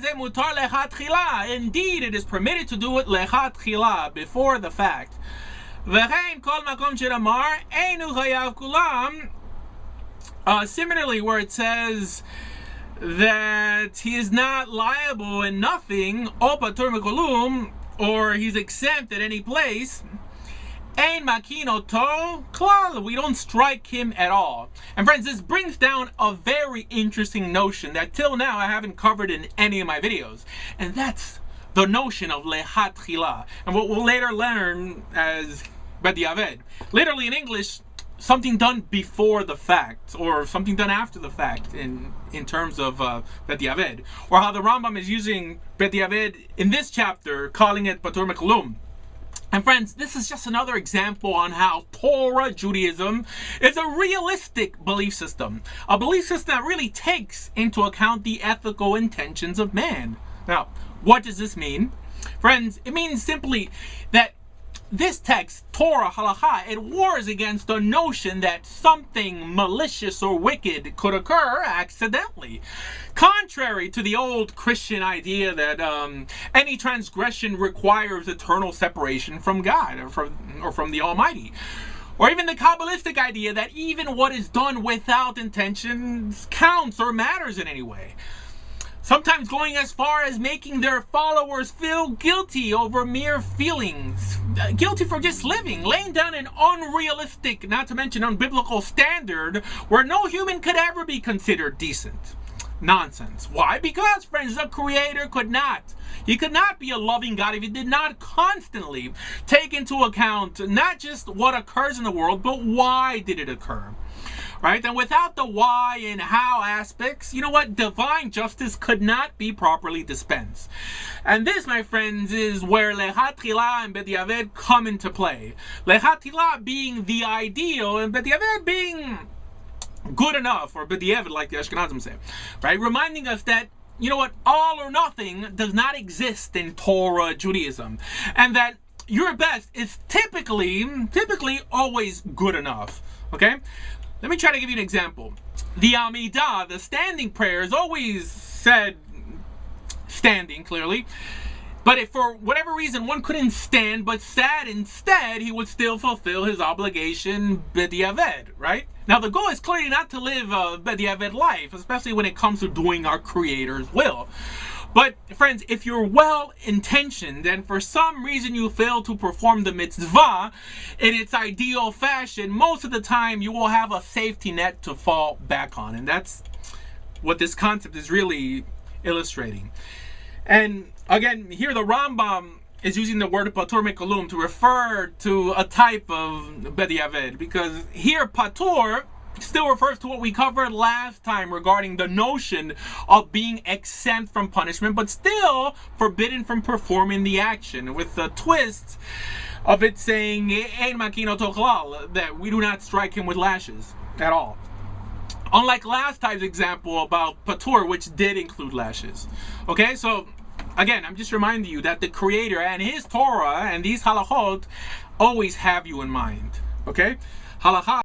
mutar lechatchila. Indeed, it is permitted to do it lechatchila, before the fact. V'chein kol makom she'amar einu chayav kulam. Similarly, where it says that he is not liable in nothing, o patur mekolum, or he's exempt at any place, ein makino to klal, we don't strike him at all. And friends, this brings down a very interesting notion that till now I haven't covered in any of my videos, and that's the notion of lechatchila, and what we'll later learn as Bediavad. Literally in English, something done before the fact, or something done after the fact in terms of Bediavad, or how the Rambam is using Bediavad in this chapter, calling it patur mekolum. And friends, this is just another example on how Torah Judaism is a realistic belief system. A belief system that really takes into account the ethical intentions of man. Now, what does this mean? Friends, it means simply that this text, Torah, halakha, it wars against the notion that something malicious or wicked could occur accidentally. Contrary to the old Christian idea that any transgression requires eternal separation from God or from the Almighty. Or even the Kabbalistic idea that even what is done without intention counts or matters in any way. Sometimes going as far as making their followers feel guilty over mere feelings. Guilty for just living, laying down an unrealistic, not to mention unbiblical standard where no human could ever be considered decent. Nonsense. Why? Because, friends, the Creator could not. He could not be a loving God if he did not constantly take into account not just what occurs in the world, but why did it occur. Right? And without the why and how aspects, you know what? Divine justice could not be properly dispensed. And this, my friends, is where Lechatchila and Bediavad come into play. Lechatchila being the ideal and Bediavad being good enough, or Bediavad like the Ashkenazim say. Right? Reminding us that, you know what? All or nothing does not exist in Torah Judaism. And that your best is typically always good enough. Okay? Let me try to give you an example. The Amidah, the standing prayer, is always said standing, clearly. But if for whatever reason one couldn't stand but sat instead, he would still fulfill his obligation Bediavad, right? Now the goal is clearly not to live a Bediavad life, especially when it comes to doing our Creator's will. But friends, if you're well-intentioned and for some reason you fail to perform the mitzvah in its ideal fashion, most of the time you will have a safety net to fall back on. And that's what this concept is really illustrating. And again, here the Rambam is using the word patur mekolum to refer to a type of Bediavad, because here patur still refers to what we covered last time regarding the notion of being exempt from punishment, but still forbidden from performing the action, with the twist of it saying ein makino to klal, that we do not strike him with lashes at all. Unlike last time's example about patur, which did include lashes. Okay, so again, I'm just reminding you that the Creator and His Torah and these halachot always have you in mind. Okay, halakha.